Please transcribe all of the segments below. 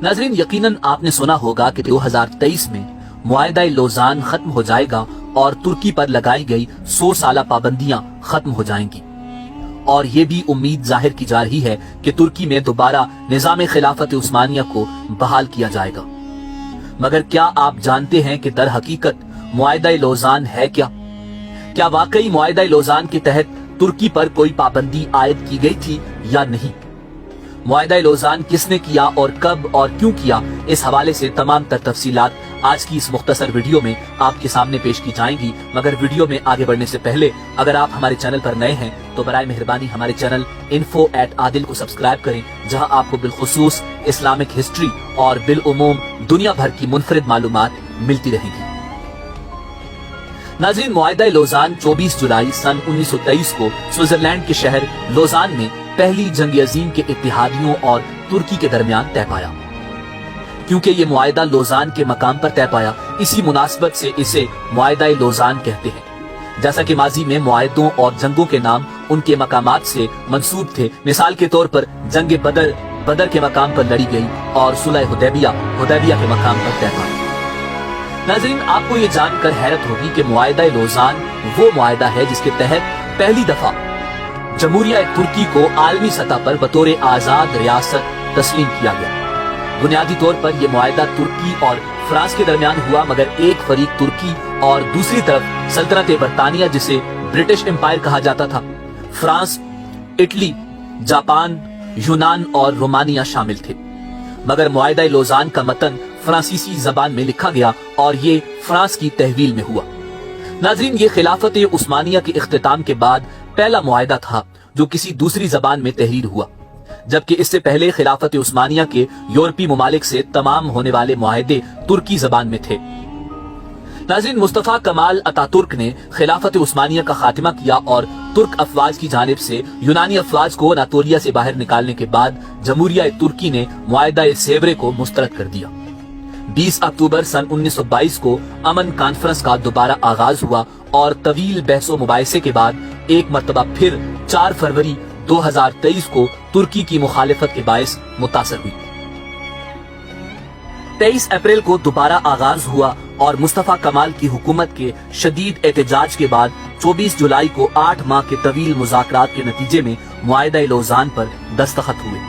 नाज़रीन, यकीनन आपने सुना होगा कि 2023 में मुआहिदा लोज़ान खत्म हो जाएगा और तुर्की पर लगाई गई 100 साला पाबंदियां खत्म हो जाएंगी और ये भी उम्मीद जाहिर की जा रही है कि तुर्की में दोबारा निज़ाम खिलाफत उस्मानिया को बहाल किया जाएगा। मगर क्या आप जानते हैं कि दर हकीकत मुआहिदा लोज़ान है क्या? क्या वाकई मुआहिदा लोज़ान के तहत तुर्की पर कोई पाबंदी आयद की गई थी या नहीं? मुआहिदा लोज़ान किसने किया और कब और क्यों किया, इस हवाले से तमाम तर तफसीलात आज की इस मुख्तसर वीडियो में आपके सामने पेश की जाएंगी। मगर वीडियो में आगे बढ़ने से पहले अगर आप हमारे चैनल पर नए हैं तो बराए मेहरबानी हमारे चैनल info@adil को सब्सक्राइब करें, जहां आपको बिलखुसूस इस्लामिक हिस्ट्री और बिलउमूम दुनिया भर की मुनफरिद मालूमात मिलती रहेंगी। नाज़रीन, मुआहिदा लोज़ान 24 जुलाई सन 1923 को स्विट्जरलैंड के शहर लोज़ान में पहली जंग अजीम के इत्तेहादियों और तुर्की के दरमियान तय पाया। क्योंकि ये मुआहिदा लोज़ान के मकाम पर तय पाया, इसी मुनासबत से इसे मुआहिदा लोज़ान कहते हैं। जैसा कि माजी में मुआहिदों और जंगों के नाम उनके मकामात से मंसूब थे। मिसाल के तौर पर जंग बदर के मकाम पर लड़ी गई और सुलह हुदैबिया के मकाम पर तय पाया। नाज़रीन, आपको ये जानकर हैरत होगी कि मुआहिदा लोज़ान वो मुआहिदा है जिसके तहत पहली दफा जमहूरिया तुर्की को आलमी सतह पर बतौर आजाद रियासत तस्लीम किया गया। बुनियादी तौर पर यह मुआहिदा तुर्की और फ्रांस के दरमियान हुआ, मगर एक फरीक तुर्की और दूसरी तरफ सल्तनत बरतानिया, जिसे ब्रिटिश एम्पायर कहा जाता था, फ्रांस, इटली, जापान, यूनान और रोमानिया शामिल थे। मगर मुआहिदा लोज़ान का मतन फ्रांसीसी जबान में लिखा गया और ये फ्रांस की तहवील में हुआ। नाज़रीन, ये खिलाफत उस्मानिया के इख्तिताम के बाद पहला मुआहिदा था जो किसी दूसरी जबान में तहरीर हुआ, जबकि इससे पहले खिलाफत उस्मानिया के यूरोपीय ममालिक से तमाम होने वाले मुआहिदे तुर्की जबान में थे। नाज़रीन, मुस्तफा कमाल अतातुर्क ने खिलाफत उस्मानिया का खात्मा किया और तुर्क अफवाज की जानिब से यूनानी अफवाज को अनातोलिया से बाहर निकालने के बाद जमहूरिया तुर्की ने मुआहिदा सेवरे को मुस्तरद कर दिया। 20 अक्टूबर सन 1922 को अमन कॉन्फ्रेंस का दोबारा आगाज हुआ और तवील बहसो मुबाहिसे के बाद एक मरतबा फिर 4 फरवरी 2023 को तुर्की की मुखालिफत के बायस मुतासर हुई। 23 अप्रैल को दोबारा आगाज हुआ और मुस्तफा कमाल की हुकूमत के शदीद एहतजाज के बाद 24 जुलाई को 8 माह के तवील मुज़ाकरात के नतीजे में मुआहिदा लोज़ान पर दस्तखत हुए।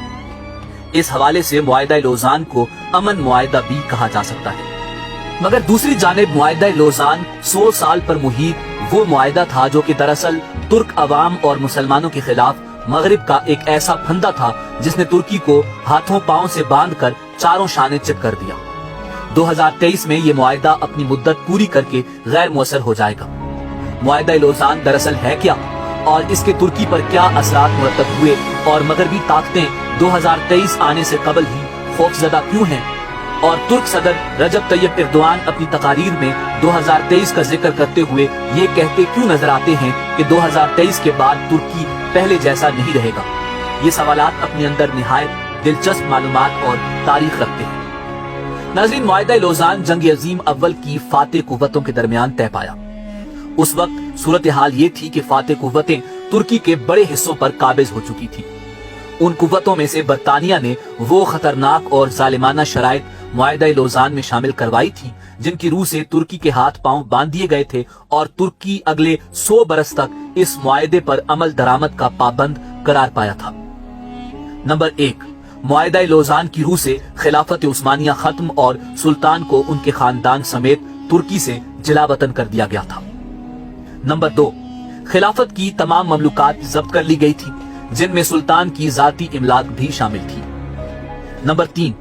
इस हवाले से मुआहिदा लोज़ान को अमन मुआहिदा भी कहा जा सकता है। मगर दूसरी जानिब मुआहिदा लोज़ान 100 साल पर मुहीत वो मुआहिदा था जो कि दरअसल तुर्क अवाम और मुसलमानों के खिलाफ मगरिब का एक ऐसा फंदा था जिसने तुर्की को हाथों पांव से बांधकर चारों शाने चित कर दिया। 2023 में ये मुआहिदा अपनी मुद्दत पूरी करके गैर मुअस्सर हो जाएगा। मुआहिदा लोज़ान दरअसल है क्या और इसके तुर्की पर क्या असरात मुरतब हुए और मगरबी ताकतें 2023 आने से कबल ही खौफजदा क्यों हैं और तुर्क सदर रजब तैयब एर्दोआन अपनी तकारीर में 2023 का जिक्र करते हुए ये कहते क्यों नजर आते हैं कि 2023 के बाद तुर्की पहले जैसा नहीं रहेगा। ये सवालात अपने अंदर निहायत दिलचस्प मालूमात और तारीख रखते हैं। नाज़रीन, मुआहिदा लोज़ान जंग अजीम अव्वल की फातेह कुव्वतों के दरमियान तय पाया। उस वक्त सूरत हाल ये थी कि फातेह कुव्वतें तुर्की के बड़े हिस्सों पर काबिज हो चुकी थी। उन कुव्वतों में से बरतानिया ने वो खतरनाक और जालिमाना शराइत मुआहिदा लोज़ान में शामिल करवाई थी जिनकी रूह से तुर्की के हाथ पांव बांध दिए गए थे और तुर्की अगले 100 बरस तक इस मुआहिदे पर अमल दरामद का पाबंद करार पाया था। नंबर 1, मुआहिदा लोज़ान की रूह से खिलाफत उस्मानिया खत्म और सुल्तान को उनके खानदान समेत तुर्की से जिलावतन कर दिया गया था। नंबर 2, खिलाफत की तमाम ममलूकात जब्त कर ली गई थी जिनमें सुल्तान की जाती इमलाक भी शामिल थी। नंबर 3,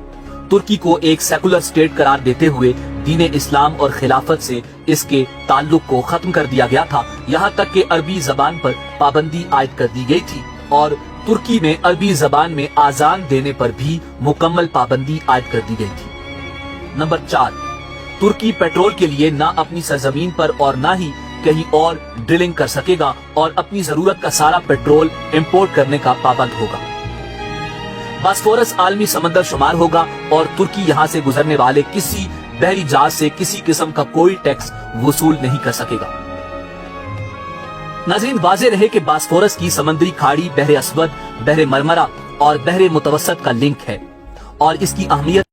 तुर्की को एक सेकुलर स्टेट करार देते हुए दीन इस्लाम और खिलाफत से इसके ताल्लुक को खत्म कर दिया गया था। यहाँ तक कि अरबी जबान पर पाबंदी आयद कर दी गई थी और तुर्की में अरबी जबान में आजान देने पर भी मुकम्मल पाबंदी आयद कर दी गई थी। नंबर 4, तुर्की पेट्रोल के लिए न अपनी सरजमीन पर और न ही कहीं और ड्रिलिंग कर सकेगा और अपनी जरूरत का सारा पेट्रोल इंपोर्ट करने का पाबंद होगा। बास्फोरस आलमी समंदर शुमार होगा और तुर्की यहाँ से गुजरने वाले किसी बहरी जहाज से किसी किस्म का कोई टैक्स वसूल नहीं कर सकेगा। नाज़रीन, वाज़ेह रहे कि बास्फोरस की समंदरी खाड़ी बहरे अस्वद, बहरे मरमरा और बहरे मुतवस्सत का लिंक है और इसकी अहमियत